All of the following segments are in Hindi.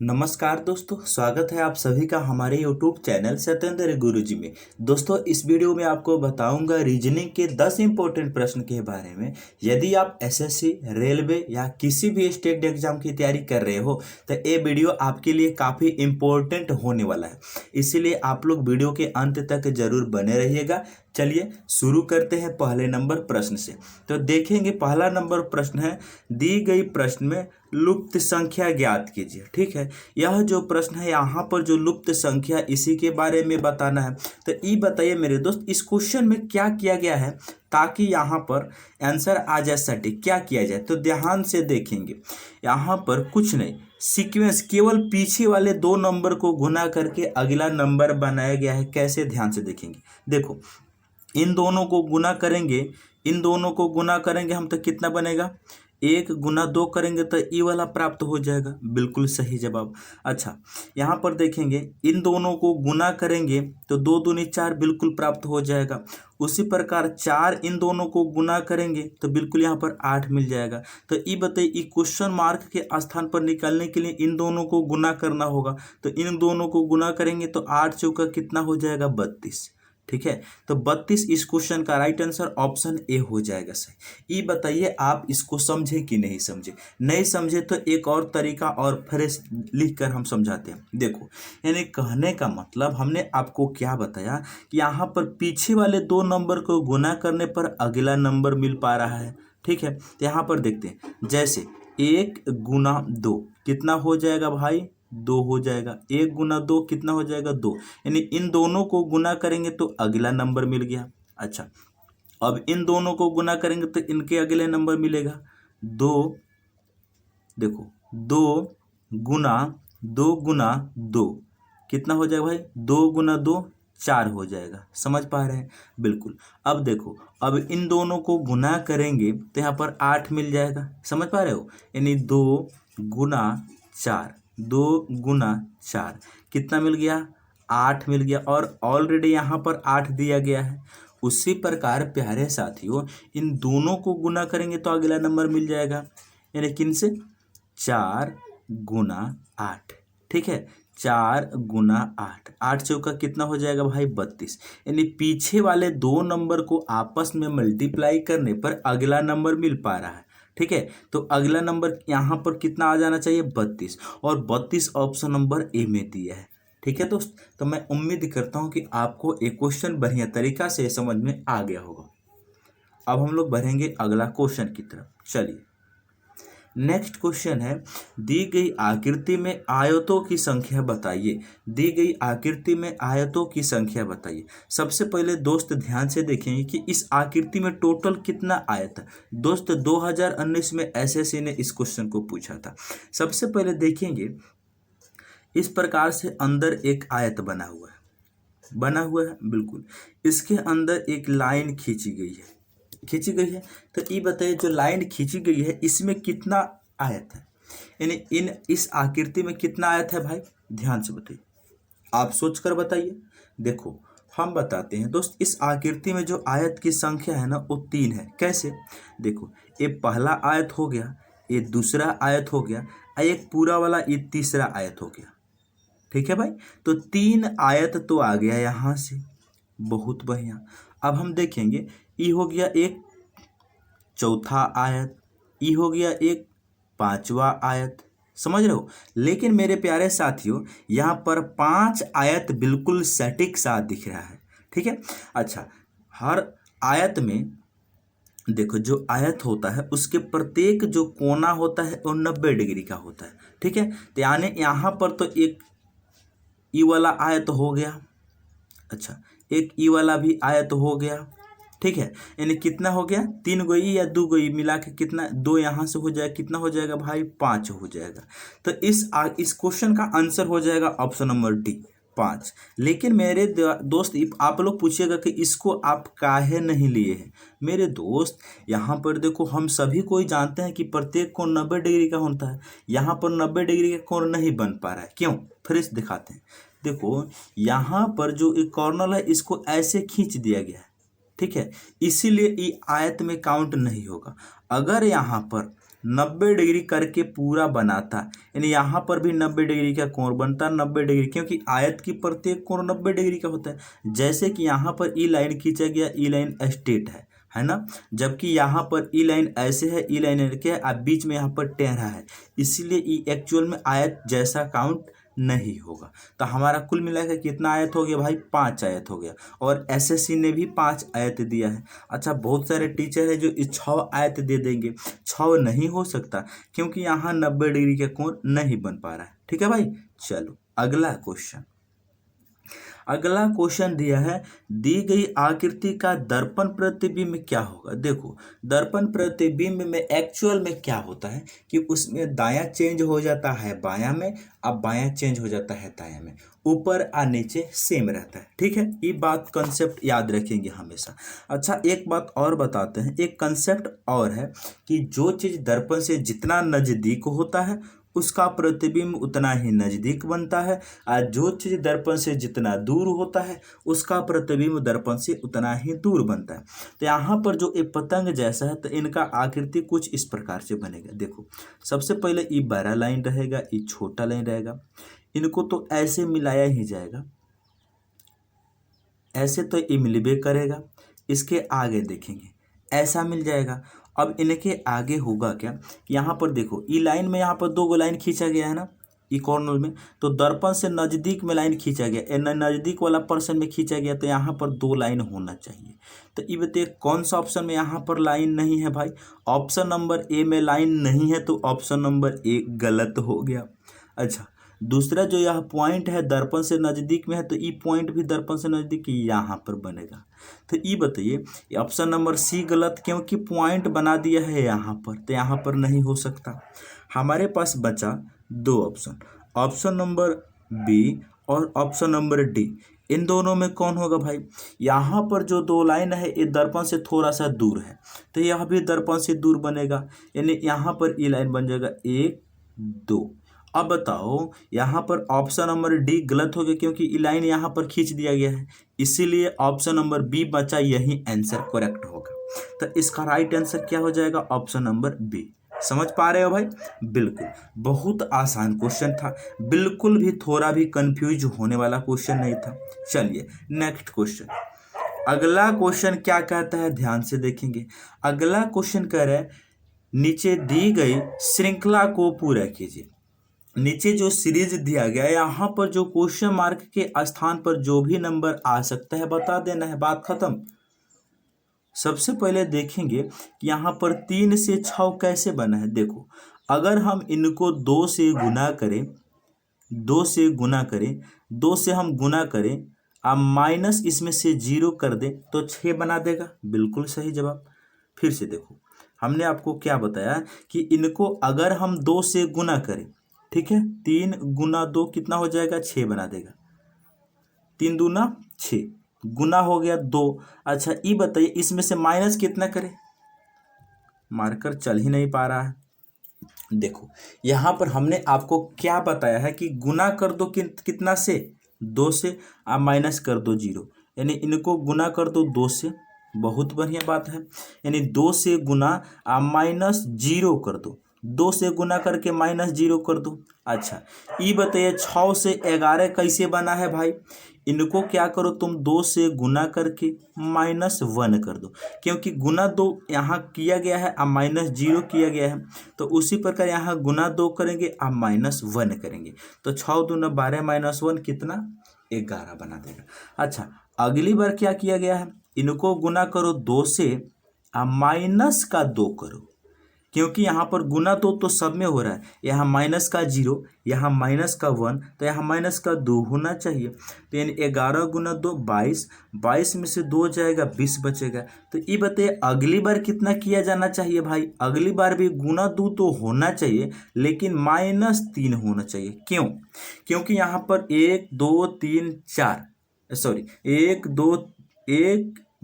नमस्कार दोस्तों, स्वागत है आप सभी का हमारे YouTube चैनल सत्येंद्र गुरुजी में। दोस्तों, इस वीडियो में आपको बताऊंगा रीजनिंग के 10 इंपॉर्टेंट प्रश्न के बारे में। यदि आप एसएससी, रेलवे या किसी भी स्टेट एग्जाम की तैयारी कर रहे हो तो ये वीडियो आपके लिए काफ़ी इम्पोर्टेंट होने वाला है, इसीलिए आप लोग वीडियो के अंत तक जरूर बने रहिएगा। चलिए शुरू करते हैं पहले नंबर प्रश्न से। तो देखेंगे पहला नंबर प्रश्न है, दी गई प्रश्न में लुप्त संख्या ज्ञात कीजिए। ठीक है, यह जो प्रश्न है यहाँ पर जो लुप्त संख्या इसी के बारे में बताना है। तो ये बताइए मेरे दोस्त, इस क्वेश्चन में क्या किया गया है ताकि यहाँ पर आंसर आ जाए सटीक। क्या किया जाए तो ध्यान से देखेंगे, यहाँ पर कुछ नहीं, सीक्वेंस केवल पीछे वाले दो नंबर को गुना करके अगला नंबर बनाया गया है। कैसे, ध्यान से देखेंगे। देखो, इन दोनों को गुना करेंगे, इन दोनों को गुना करेंगे हम तो कितना बनेगा, 1 गुना 2 करेंगे तो ई वाला प्राप्त हो जाएगा। बिल्कुल सही जवाब। अच्छा, यहाँ पर देखेंगे इन दोनों को गुना करेंगे तो 2 दूनी 4 बिल्कुल प्राप्त हो जाएगा। उसी प्रकार 4 इन दोनों को गुना करेंगे तो बिल्कुल यहाँ पर 8 मिल जाएगा। तो ये बताइए, ये क्वेश्चन मार्क के स्थान पर निकालने के लिए इन दोनों को गुना करना होगा। तो इन दोनों को गुना करेंगे तो 8 चौका कितना हो जाएगा, 32। ठीक है, तो 32 इस क्वेश्चन का राइट आंसर ऑप्शन ए हो जाएगा सही। ये बताइए आप इसको समझे कि नहीं समझे। नहीं समझे तो एक और तरीका और फ्रेश लिख कर हम समझाते हैं। देखो, यानी कहने का मतलब हमने आपको क्या बताया कि यहाँ पर पीछे वाले दो नंबर को गुना करने पर अगला नंबर मिल पा रहा है। ठीक है, तो यहाँ पर देखते हैं, जैसे 1 गुना 2 कितना हो जाएगा भाई, 2 हो जाएगा। 1 गुना 2 कितना हो जाएगा, 2। यानी इन दोनों को गुना करेंगे तो अगला नंबर मिल गया। अच्छा, अब इन दोनों को गुना करेंगे तो इनके अगले नंबर मिलेगा 2। देखो, 2 गुना 2 कितना हो जाएगा भाई, 2 गुना 2 4 हो जाएगा। समझ पा रहे हैं, बिल्कुल। अब देखो, अब इन दोनों को गुना करेंगे तो यहाँ पर 8 मिल जाएगा। समझ पा रहे हो, यानी 2 गुना 4, 2 गुना 4 कितना मिल गया, 8 मिल गया। और ऑलरेडी यहाँ पर 8 दिया गया है। उसी प्रकार प्यारे साथियों, इन दोनों को गुना करेंगे तो अगला नंबर मिल जाएगा, यानी किन से, 4 गुना 8। ठीक है, 4 गुना 8, 8 चौका कितना हो जाएगा भाई, 32। यानी पीछे वाले दो नंबर को आपस में मल्टीप्लाई करने पर अगला नंबर मिल पा रहा है। ठीक है, तो अगला नंबर यहाँ पर कितना आ जाना चाहिए, 32, और 32 ऑप्शन नंबर ए में दिया है। ठीक है दोस्त, तो मैं उम्मीद करता हूँ कि आपको एक क्वेश्चन बढ़िया तरीका से समझ में आ गया होगा। अब हम लोग बढ़ेंगे अगला क्वेश्चन की तरफ। चलिए, नेक्स्ट क्वेश्चन है, दी गई आकृति में आयतों की संख्या बताइए। दी गई आकृति में आयतों की संख्या बताइए। सबसे पहले दोस्त ध्यान से देखेंगे कि इस आकृति में टोटल कितना आयत है। दोस्त 2019 में एसएससी ने इस क्वेश्चन को पूछा था। सबसे पहले देखेंगे, इस प्रकार से अंदर एक आयत बना हुआ है, बिल्कुल। इसके अंदर एक लाइन खींची गई है। तो ये बताइए, जो लाइन खींची गई है इसमें कितना आयत है, यानी इस आकृति में कितना आयत है भाई, ध्यान से बताइए। आप सोच कर बताइए। देखो, हम बताते हैं दोस्त, इस आकृति में जो आयत की संख्या है ना वो 3 है। कैसे, देखो, ये पहला आयत हो गया, ये दूसरा आयत हो गया, एक पूरा वाला ये तीसरा आयत हो गया। ठीक है भाई, तो 3 आयत तो आ गया यहाँ से, बहुत बढ़िया। अब हम देखेंगे, ये हो गया एक चौथा आयत, ये हो गया एक पांचवा आयत। समझ रहे हो, लेकिन मेरे प्यारे साथियों यहाँ पर 5 आयत बिल्कुल सटीक सा दिख रहा है। ठीक है, अच्छा, हर आयत में देखो, जो आयत होता है उसके प्रत्येक जो कोना होता है वो 90 डिग्री का होता है। ठीक है, तो यानी यहाँ पर तो एक ई वाला आयत हो गया। अच्छा, एक ई वाला भी आयत हो गया। ठीक है, यानी कितना हो गया, 3 गो ई या 2 गो ई मिला के कितना, 2 यहाँ से हो जाएगा, कितना हो जाएगा भाई, 5 हो जाएगा। तो इस क्वेश्चन का आंसर हो जाएगा ऑप्शन नंबर डी, 5। लेकिन मेरे दोस्त, आप लोग पूछिएगा कि इसको आप काहे नहीं लिए हैं। मेरे दोस्त, यहाँ पर देखो, हम सभी कोई जानते हैं कि प्रत्येक कोण 90 डिग्री का होता है। यहाँ पर 90 डिग्री का कोण नहीं बन पा रहा है, क्यों, फिर से दिखाते हैं। देखो, यहाँ पर जो एक कॉर्नर है इसको ऐसे खींच दिया गया है। ठीक है, इसीलिए ये आयत में काउंट नहीं होगा। अगर यहाँ पर 90 डिग्री करके पूरा बनाता, यानी यहाँ पर भी 90 डिग्री का कोण बनता, 90 डिग्री, क्योंकि आयत की प्रत्येक कोण 90 डिग्री का होता है। जैसे कि यहाँ पर ई लाइन खींचा गया, ई लाइन स्ट्रेट है ना, जबकि यहाँ पर ई लाइन ऐसे है, ई लाइन क्या है, आप बीच में यहाँ पर टेढ़ा है, इसीलिए ई एक्चुअल में आयत जैसा काउंट नहीं होगा। तो हमारा कुल मिला के कितना आयत हो गया भाई, 5 आयत हो गया, और एसएससी ने भी 5 आयत दिया है। अच्छा, बहुत सारे टीचर है जो इस 6 आयत दे देंगे, 6 नहीं हो सकता, क्योंकि यहाँ 90 डिग्री का कोण नहीं बन पा रहा है। ठीक है भाई, चलो अगला क्वेश्चन। अगला क्वेश्चन दिया है, दी गई आकृति का दर्पण प्रतिबिंब क्या होगा। देखो, दर्पण प्रतिबिंब में एक्चुअल में क्या होता है कि उसमें दायां चेंज हो जाता है बायां में, अब बायां चेंज हो जाता है दायां में, ऊपर और नीचे सेम रहता है। ठीक है, ये बात कंसेप्ट याद रखेंगे हमेशा। अच्छा, एक बात और बताते हैं, एक कंसेप्ट और है कि जो चीज़ दर्पण से जितना नज़दीक होता है उसका प्रतिबिंब उतना ही नज़दीक बनता है, और जो चीज़ दर्पण से जितना दूर होता है उसका प्रतिबिंब दर्पण से उतना ही दूर बनता है। तो यहाँ पर जो एक पतंग जैसा है, तो इनका आकृति कुछ इस प्रकार से बनेगा। देखो, सबसे पहले ये बड़ा लाइन रहेगा, ये छोटा लाइन रहेगा, इनको तो ऐसे मिलाया ही जाएगा, ऐसे तो ये मिलबे करेगा, इसके आगे देखेंगे ऐसा मिल जाएगा। अब इनके आगे होगा क्या कि यहाँ पर देखो, ई लाइन में यहाँ पर 2 लाइन खींचा गया है ना, ई कॉर्नर में, तो दर्पण से नज़दीक में लाइन खींचा गया, नज़दीक वाला पर्सन में खींचा गया, तो यहाँ पर 2 लाइन होना चाहिए। तो ये बताइए कौन सा ऑप्शन में यहाँ पर लाइन नहीं है भाई, ऑप्शन नंबर ए में लाइन नहीं है, तो ऑप्शन नंबर ए गलत हो गया। अच्छा, दूसरा जो यह पॉइंट है दर्पण से नज़दीक में है, तो ई पॉइंट भी दर्पण से नज़दीक यहाँ पर बनेगा। तो ये बताइए, ऑप्शन नंबर सी गलत, क्योंकि पॉइंट बना दिया है यहाँ पर, तो यहाँ पर नहीं हो सकता। हमारे पास बचा 2 ऑप्शन, ऑप्शन नंबर बी और ऑप्शन नंबर डी। इन दोनों में कौन होगा भाई, यहाँ पर जो 2 लाइन है ये दर्पण से थोड़ा सा दूर है, तो यह भी दर्पण से दूर बनेगा, यानी यहाँ पर ये लाइन बन जाएगा 1 2। अब बताओ, यहाँ पर ऑप्शन नंबर डी गलत हो गया, क्योंकि ये लाइन यहाँ पर खींच दिया गया है, इसीलिए ऑप्शन नंबर बी बचा, यही आंसर करेक्ट होगा। तो इसका राइट आंसर क्या हो जाएगा, ऑप्शन नंबर बी। समझ पा रहे हो भाई, बिल्कुल बहुत आसान क्वेश्चन था, बिल्कुल भी थोड़ा भी कंफ्यूज होने वाला क्वेश्चन नहीं था। चलिए नेक्स्ट क्वेश्चन। अगला क्वेश्चन क्या कहता है, ध्यान से देखेंगे। अगला क्वेश्चन कह रहा है, नीचे दी गई श्रृंखला को पूरा कीजिए। नीचे जो सीरीज दिया गया है, यहाँ पर जो क्वेश्चन मार्क के स्थान पर जो भी नंबर आ सकता है बता देना है, बात खत्म। सबसे पहले देखेंगे कि यहाँ पर 3 से 6 कैसे बना है। देखो, अगर हम इनको 2 से गुना करें, 2 से गुना करें, 2 से हम गुना करें, अब माइनस इसमें से 0 कर दें तो 6 बना देगा, बिल्कुल सही जवाब। फिर से देखो, हमने आपको क्या बताया कि इनको अगर हम 2 से गुना करें, ठीक है, 3 गुना 2 कितना हो जाएगा, 6 बना देगा, 3 दूना 6, गुना हो गया 2। अच्छा, ये बताइए इसमें से माइनस कितना करें, मार्कर चल ही नहीं पा रहा है। देखो, यहाँ पर हमने आपको क्या बताया है कि गुना कर दो कितना से, 2 से, आप माइनस कर दो 0, यानी इनको गुना कर दो 2 से, बहुत बढ़िया बात है, यानी 2 से गुना आप माइनस 0 कर दो, 2 से गुना करके माइनस 0 कर दो। अच्छा, ये बताइए 6 से 11 कैसे बना है भाई, इनको क्या करो तुम, 2 से गुना करके -1 कर दो, क्योंकि गुना 2 यहाँ किया गया है, अब -0 किया गया है, तो उसी प्रकार यहाँ गुना 2 करेंगे, अब -1 करेंगे, तो 6 दूना 12 -1 कितना, 11 बना देगा। अच्छा, अगली बार क्या किया गया है, इनको गुना करो 2 से, अब माइनस का 2 करो, क्योंकि यहाँ पर गुना तो सब में हो रहा है, यहाँ माइनस का 0, यहाँ माइनस का 1, तो यहाँ माइनस का 2 होना चाहिए, तो यानी 11 गुना 2 22, 22 में से 2 जाएगा 20 बचेगा। तो ये बताइए अगली बार कितना किया जाना चाहिए भाई, अगली बार भी गुना 2 तो होना चाहिए, लेकिन -3 होना चाहिए। क्यों, क्योंकि यहाँ पर 1 2 3 4, सॉरी 1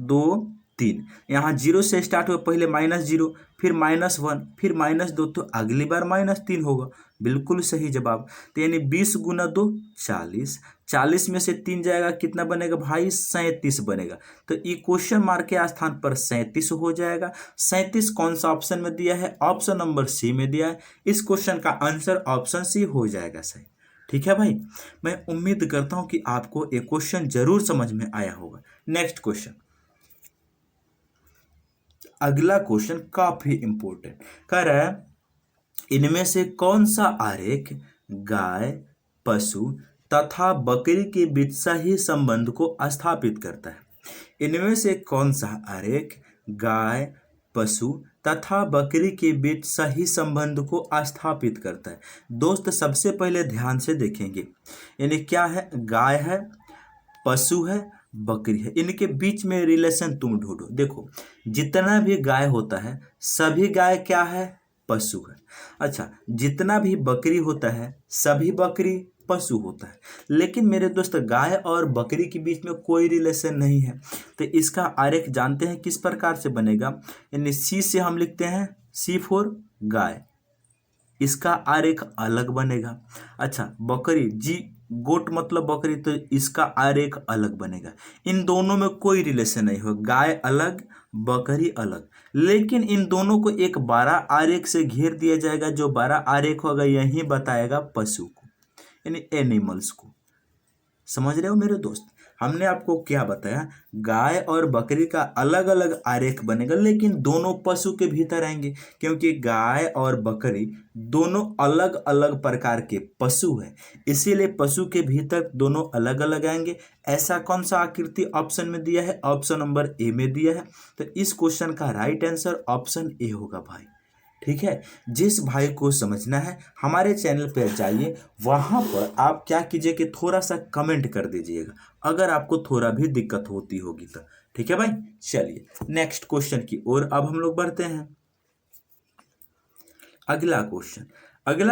2 3। यहाँ 0 से स्टार्ट हुआ, पहले -0, फिर -1, फिर -2, तो अगली बार -3 होगा। बिल्कुल सही जवाब। तो यानी 20 × 2 40, 40 में से 3 जाएगा, कितना बनेगा भाई? 37 बनेगा। तो ये क्वेश्चन मार्क के स्थान पर 37 हो जाएगा। 37 कौन सा ऑप्शन में दिया है? ऑप्शन नंबर सी में दिया है। इस क्वेश्चन का आंसर ऑप्शन सी हो जाएगा सही। ठीक है भाई, मैं उम्मीद करता हूं कि आपको ये क्वेश्चन जरूर समझ में आया होगा। नेक्स्ट क्वेश्चन, अगला क्वेश्चन काफी इंपॉर्टेंट कह रहा है, इनमें से कौन सा आरेख गाय, पशु तथा बकरी के बीच सही संबंध को स्थापित करता है? इनमें से कौन सा आरेख गाय, पशु तथा बकरी के बीच सही संबंध को स्थापित करता है? दोस्त सबसे पहले ध्यान से देखेंगे, यानी क्या है? गाय है, पशु है, बकरी है, इनके बीच में रिलेशन तुम ढूंढो। देखो, जितना भी गाय होता है सभी गाय क्या है? पशु है। अच्छा, जितना भी बकरी होता है सभी बकरी पशु होता है। लेकिन मेरे दोस्त, गाय और बकरी के बीच में कोई रिलेशन नहीं है। तो इसका आरेख जानते हैं किस प्रकार से बनेगा? यानी सी से हम लिखते हैं, सी फॉर गाय, इसका आरेख अलग बनेगा। अच्छा, बकरी, जी गोट मतलब बकरी, तो इसका आरेख अलग बनेगा। इन दोनों में कोई रिलेशन नहीं हो, गाय अलग बकरी अलग। लेकिन इन दोनों को एक बड़ा आरेख से घेर दिया जाएगा, जो बड़ा आरेख होगा यही बताएगा पशु को, यानी एनिमल्स को। समझ रहे हो मेरे दोस्त? हमने आपको क्या बताया? गाय और बकरी का अलग अलग आरेख बनेगा, लेकिन दोनों पशु के भीतर आएंगे, क्योंकि गाय और बकरी दोनों अलग अलग प्रकार के पशु हैं, इसीलिए पशु के भीतर दोनों अलग अलग आएंगे। ऐसा कौन सा आकृति ऑप्शन में दिया है? ऑप्शन नंबर ए में दिया है। तो इस क्वेश्चन का राइट आंसर ऑप्शन ए होगा भाई। ठीक है, जिस भाई को समझना है हमारे चैनल पर जाइए, वहां पर आप क्या कीजिए कि थोड़ा सा कमेंट कर दीजिएगा, अगर आपको थोड़ा भी दिक्कत होती होगी तो। ठीक है भाई, चलिए नेक्स्ट क्वेश्चन की ओर अब हम लोग बढ़ते हैं। अगला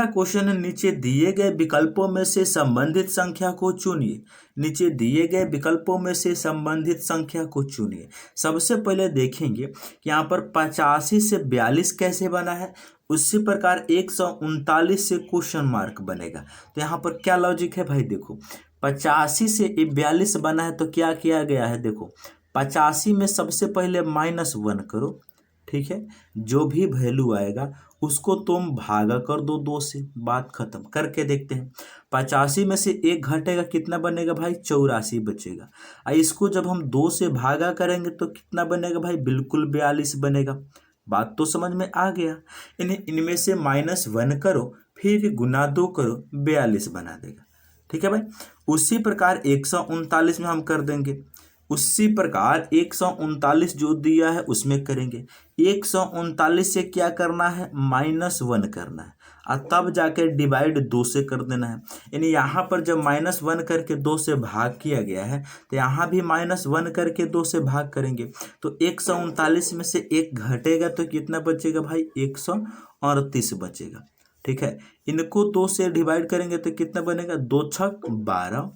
क्वेश्चन है, नीचे दिए गए विकल्पों में से संबंधित संख्या को चुनिए। नीचे दिए गए विकल्पों में से संबंधित संख्या को चुनिए। सबसे पहले देखेंगे कि यहाँ पर 85 से 42 कैसे बना है, उसी प्रकार 139 से क्वेश्चन मार्क बनेगा। तो यहाँ पर क्या लॉजिक है भाई? देखो, 85 से 42 बना है तो क्या किया गया है? देखो, 85 में सबसे पहले -1 करो, ठीक है, जो भी वैल्यू आएगा उसको तुम भागा कर दो 2 से, बात खत्म। करके देखते हैं, 85 में से 1 घटेगा, कितना बनेगा भाई? 84 बचेगा। इसको जब हम 2 से भागा करेंगे तो कितना बनेगा भाई? बिल्कुल 42 बनेगा। बात तो समझ में आ गया। इनमें से -1 करो, फिर गुना 2 करो, 42 बना देगा। ठीक है भाई, उसी प्रकार 139 में हम कर देंगे, उसी प्रकार 139 जो दिया है उसमें करेंगे। 139 से क्या करना है? -1 करना है, और तब जाकर डिवाइड 2 से कर देना है। यानी यहाँ पर जब -1 करके 2 से भाग किया गया है, तो यहाँ भी -1 करके 2 से भाग करेंगे। तो 139 में से 1 घटेगा तो कितना बचेगा भाई? 138 बचेगा। ठीक है, इनको 2 से डिवाइड करेंगे तो कितना बनेगा? 2 छक 12,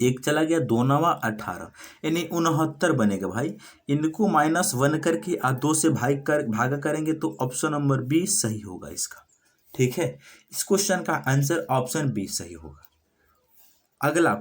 1 चला गया, 2 9 18, यानी 69 बनेगा भाई। इनको -1 करके 2 से भागा करेंगे तो ऑप्शन नंबर बी सही होगा इसका। ठीक है, इस क्वेश्चन का आंसर ऑप्शन बी सही होगा। अगला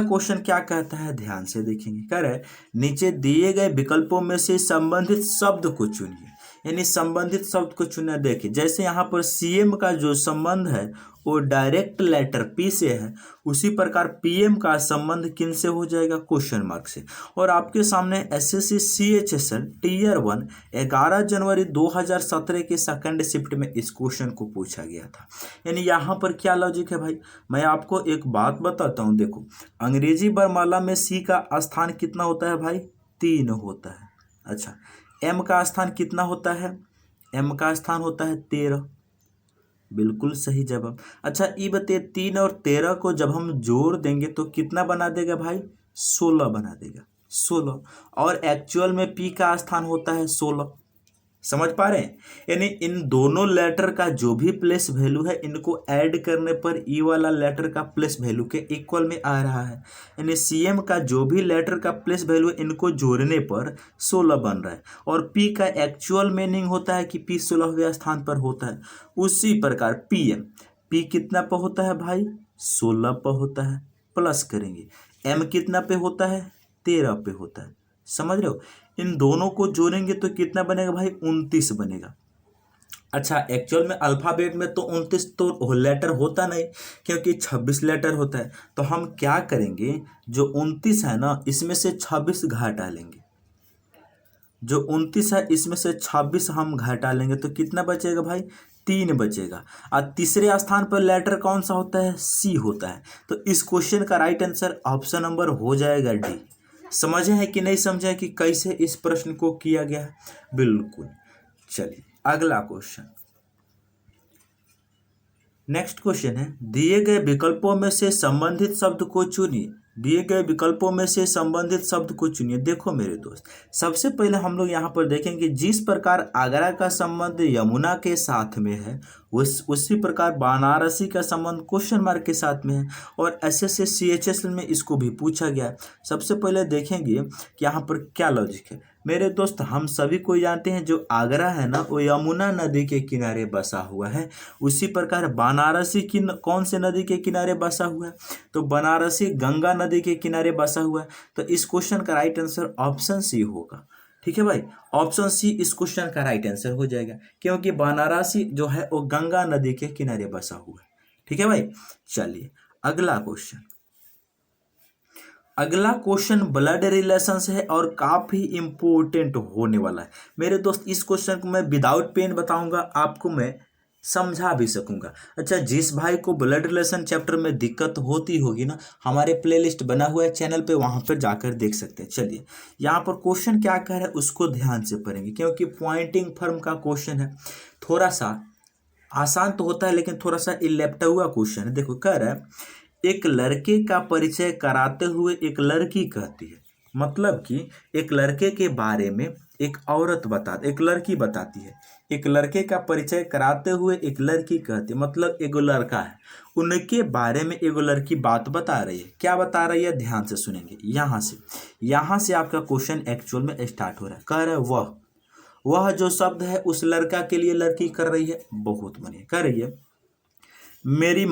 क्वेश्चन क्या कहता है? ध्यान से देखेंगे। कह रहे नीचे दिए गए विकल्पों में से संबंधित शब्द को चुनिए। यानी संबंधित शब्द को चुना। देखिए, जैसे यहाँ पर सीएम का जो संबंध है वो डायरेक्ट लेटर पी से है, उसी प्रकार पीएम का संबंध किन से हो जाएगा? क्वेश्चन मार्क से। और आपके सामने एसएससी सीएचएसएल टीयर 1 11 जनवरी 2017 के सेकंड शिफ्ट में इस क्वेश्चन को पूछा गया था। यानी यहाँ पर क्या लॉजिक है भाई? मैं आपको एक बात बताता हूँ। देखो, अंग्रेजी वर्णमाला में सी का स्थान कितना होता है भाई? 3 होता है। अच्छा, एम का स्थान कितना होता है? एम का स्थान होता है 13। बिल्कुल सही जवाब। अच्छा, ये बताइए, 3 और 13 को जब हम जोड़ देंगे तो कितना बना देगा भाई? 16 बना देगा, 16। और एक्चुअल में पी का स्थान होता है 16। समझ पा रहे हैं? यानी इन दोनों लेटर का जो भी प्लेस वैल्यू है इनको ऐड करने पर ई वाला लेटर का प्लेस वैल्यू के इक्वल में आ रहा है। यानी सीएम का जो भी लेटर का प्लेस वैल्यू है इनको जोड़ने पर 16 बन रहा है। और पी का एक्चुअल मीनिंग होता है कि पी 16वें स्थान पर होता है। उसी प्रकार पीएम, पी कितना पे होता है भाई? 16 पे होता है। प्लस करेंगे, एम कितना पे होता है? 13 पे होता है। समझ रहे हो? इन दोनों को जोड़ेंगे तो कितना बनेगा भाई? 29 बनेगा। अच्छा, एक्चुअल में अल्फ़ाबेट में तो 29 तो लेटर होता नहीं, क्योंकि 26 लेटर होता है। तो हम क्या करेंगे, जो 29 है ना इसमें से 26 घटा लेंगे। जो 29 है इसमें से 26 हम घटा लेंगे तो कितना बचेगा भाई? 3 बचेगा। और तीसरे स्थान पर लेटर कौन सा होता है? सी होता है। तो इस क्वेश्चन का राइट आंसर ऑप्शन नंबर हो जाएगा डी। समझे हैं कि नहीं समझे कि कैसे इस प्रश्न को किया गया है? बिल्कुल। चलिए अगला क्वेश्चन, नेक्स्ट क्वेश्चन है, दिए गए विकल्पों में से संबंधित शब्द को चुनिए। दिए गए विकल्पों में से संबंधित शब्द को चुनिए। देखो मेरे दोस्त, सबसे पहले हम लोग यहाँ पर देखेंगे जिस प्रकार आगरा का संबंध यमुना के साथ में है उसी प्रकार बनारसी का संबंध क्वेश्चन मार्क के साथ में है। और एसएससी सीएचएस में इसको भी पूछा गया है। सबसे पहले देखेंगे कि यहाँ पर क्या लॉजिक है। मेरे दोस्त, हम सभी को जानते हैं जो आगरा है ना वो यमुना नदी के किनारे बसा हुआ है। उसी प्रकार बनारसी की कौन से नदी के किनारे बसा हुआ है? तो बनारसी गंगा नदी के किनारे बसा हुआ है। तो इस क्वेश्चन का राइट आंसर ऑप्शन सी होगा। ठीक है भाई, ऑप्शन सी इस क्वेश्चन का राइट आंसर हो जाएगा, क्योंकि बनारसी जो है वो गंगा नदी के किनारे बसा हुआ है। ठीक है भाई। चलिए अगला क्वेश्चन, अगला क्वेश्चन ब्लड रिलेशंस है और काफी इंपॉर्टेंट होने वाला है। मेरे दोस्त, इस क्वेश्चन को मैं विदाउट पेन बताऊंगा, आपको मैं समझा भी सकूंगा। अच्छा, जिस भाई को ब्लड रिलेशन चैप्टर में दिक्कत होती होगी ना, हमारे प्लेलिस्ट बना हुआ है चैनल पे, वहां पर जाकर देख सकते हैं। चलिए यहाँ पर क्वेश्चन क्या कह रहा है उसको ध्यान से पढ़ेंगे, क्योंकि पॉइंटिंग फॉर्म का क्वेश्चन है। थोड़ा सा आसान तो होता है लेकिन थोड़ा सा इलेप्टा हुआ क्वेश्चन है। देखो कह रहा है, एक लड़के का परिचय कराते हुए एक लड़की कहती है, मतलब कि एक लड़के के बारे में एक औरत एक लड़की बताती है। एक लड़के का परिचय कराते हुए एक लड़की कहती है, मतलब एगो लड़का है, उनके बारे में एगो लड़की बात बता रही है। क्या बता रही है? ध्यान से सुनेंगे। यहाँ से आपका क्वेश्चन एक्चुअल में स्टार्ट हो रहा है। कह रहा है वह जो शब्द है उस लड़का के लिए लड़की कर रही है। बहुत बढ़िया। कह रही है, मेरी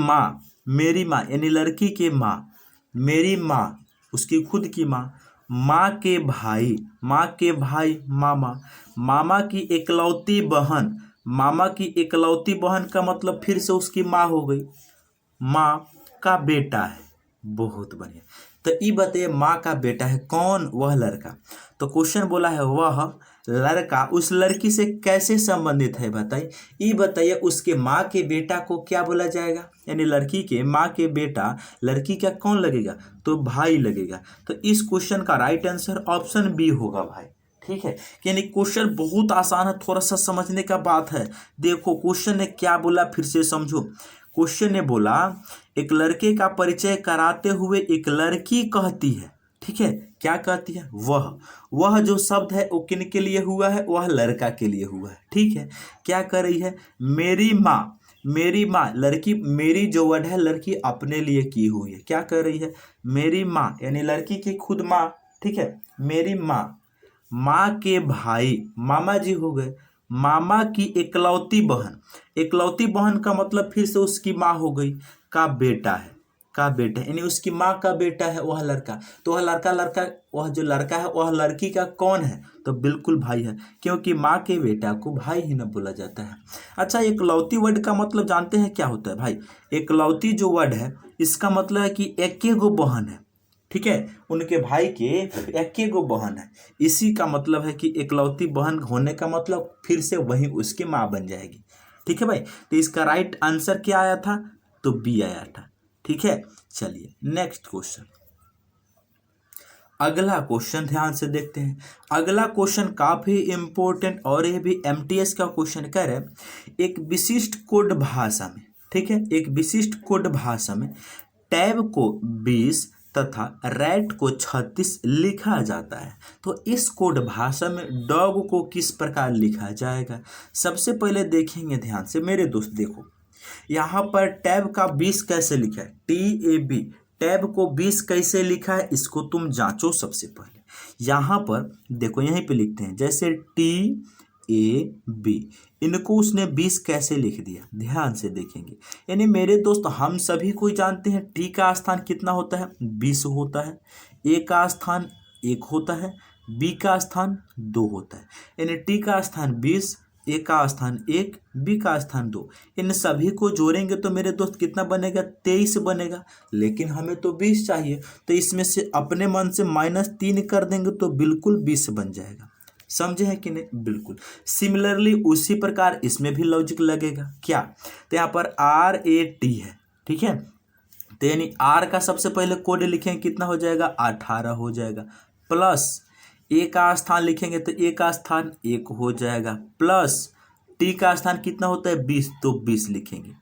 माँ यानी लड़की के माँ, मेरी माँ उसकी खुद की माँ, माँ के भाई मामा, मामा की इकलौती बहन, मामा की इकलौती बहन का मतलब फिर से उसकी माँ हो गई, माँ का बेटा है। बहुत बढ़िया। तो ये बताइए, माँ का बेटा है कौन? वह लड़का। तो क्वेश्चन बोला है वह लड़का उस लड़की से कैसे संबंधित है, बताइए। ये बताइए, उसके माँ के बेटा को क्या बोला जाएगा? यानी लड़की के माँ के बेटा लड़की का कौन लगेगा? तो भाई लगेगा। तो इस क्वेश्चन का राइट आंसर ऑप्शन बी होगा भाई। ठीक है, यानी क्वेश्चन बहुत आसान है, थोड़ा सा समझने का बात है। देखो क्वेश्चन ने क्या बोला, फिर से समझो। क्वेश्चन ने बोला, एक लड़के का परिचय कराते हुए एक लड़की कहती है, ठीक है, क्या कहती है? वह जो शब्द है वो किन के लिए हुआ है? वह लड़का के लिए हुआ है। ठीक है, क्या कर रही है? मेरी माँ, लड़की, मेरी जो वर्ड है लड़की अपने लिए की हुई है। क्या कर रही है? मेरी माँ यानी लड़की की खुद माँ। ठीक है, मेरी माँ के भाई मामा जी हो गए, मामा की इकलौती बहन का मतलब फिर से उसकी माँ हो गई, का बेटा यानी उसकी माँ का बेटा है वह लड़का। तो वह लड़का वह जो लड़का है वह लड़की का कौन है? तो बिल्कुल भाई है, क्योंकि माँ के बेटा को भाई ही ना बोला जाता है। अच्छा, इकलौती वर्ड का मतलब जानते हैं क्या होता है भाई? इकलौती जो वर्ड है इसका मतलब है कि एक गो बहन है। ठीक है, उनके भाई के एक गो बहन है, इसी का मतलब है कि इकलौती बहन होने का मतलब फिर से वही उसकी माँ बन जाएगी। ठीक है भाई, तो इसका राइट आंसर क्या आया था? तो बी आया था। ठीक है, चलिए नेक्स्ट क्वेश्चन, अगला क्वेश्चन ध्यान से देखते हैं। अगला क्वेश्चन काफी इंपॉर्टेंट और यह भी एमटीएस का क्वेश्चन कह रहे हैं, एक विशिष्ट कोड भाषा में, ठीक है, एक विशिष्ट कोड भाषा में टैब को 20 तथा रैट को 36 लिखा जाता है। तो इस कोड भाषा में डॉग को किस प्रकार लिखा जाएगा? सबसे पहले देखेंगे ध्यान से मेरे दोस्त, देखो यहाँ पर टैब का 20 कैसे लिखा है, TAB, टैब को 20 कैसे लिखा है इसको तुम जांचो। सबसे पहले यहाँ पर देखो, यहीं पे लिखते हैं जैसे TAB, इनको उसने 20 कैसे लिख दिया, ध्यान से देखेंगे। यानी मेरे दोस्त हम सभी को जानते हैं टी का स्थान कितना होता है, 20 होता है, ए का स्थान 1 होता है, बी का स्थान 2 होता है। यानी टी का स्थान 20, ए का स्थान 1, बी का स्थान 2, इन सभी को जोड़ेंगे तो मेरे दोस्त कितना बनेगा, 23 बनेगा। लेकिन हमें तो 20 चाहिए, तो इसमें से अपने मन से -3 कर देंगे तो बिल्कुल 20 बन जाएगा। समझे हैं कि नहीं? बिल्कुल। सिमिलरली उसी प्रकार इसमें भी लॉजिक लगेगा। क्या? तो यहाँ पर RAT है, ठीक है, तो यानी R का सबसे पहले कोड लिखेंगे कितना हो जाएगा, 18 हो जाएगा, प्लस ए का स्थान लिखेंगे तो ए का स्थान 1 हो जाएगा, प्लस टी का स्थान कितना होता है, 20, तो 20 लिखेंगे।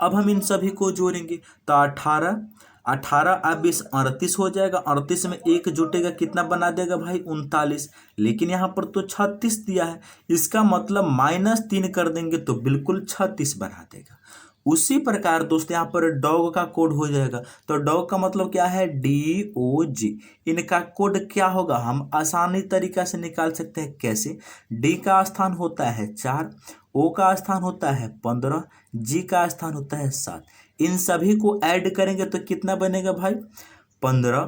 अब हम इन सभी को जोड़ेंगे तो 18 और 20 38 हो जाएगा। 38 में 1 जुटेगा, कितना बना देगा भाई, 39। लेकिन यहाँ पर तो 36 दिया है, इसका मतलब -3 कर देंगे तो बिल्कुल 36 बना देगा। उसी प्रकार दोस्त यहाँ पर डॉग का कोड हो जाएगा। तो डॉग का मतलब क्या है, DOG, इनका कोड क्या होगा हम आसानी तरीका से निकाल सकते हैं। कैसे? डी का स्थान होता है 4, ओ का स्थान होता है 15, जी का स्थान होता है 7। इन सभी को ऐड करेंगे तो कितना बनेगा भाई, 15,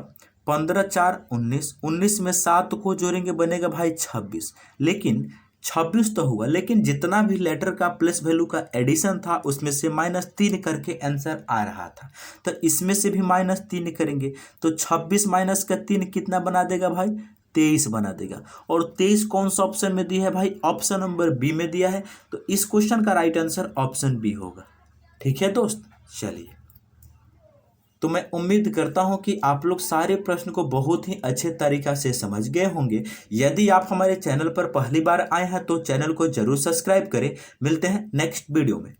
15 4 19, 19 में 7 को जोड़ेंगे बनेगा भाई 26। लेकिन 26 तो हुआ, लेकिन जितना भी लेटर का प्लस वैल्यू का एडिशन था उसमें से -3 करके आंसर आ रहा था, तो इसमें से भी -3 करेंगे तो 26 माइनस का 3 कितना बना देगा भाई, 23 बना देगा। और 23 कौन सा ऑप्शन में दिया है भाई, ऑप्शन नंबर बी में दिया है। तो इस क्वेश्चन का राइट आंसर ऑप्शन बी होगा। ठीक है दोस्त, चलिए, तो मैं उम्मीद करता हूं कि आप लोग सारे प्रश्न को बहुत ही अच्छे तरीक़ा से समझ गए होंगे। यदि आप हमारे चैनल पर पहली बार आए हैं तो चैनल को जरूर सब्सक्राइब करें। मिलते हैं नेक्स्ट वीडियो में।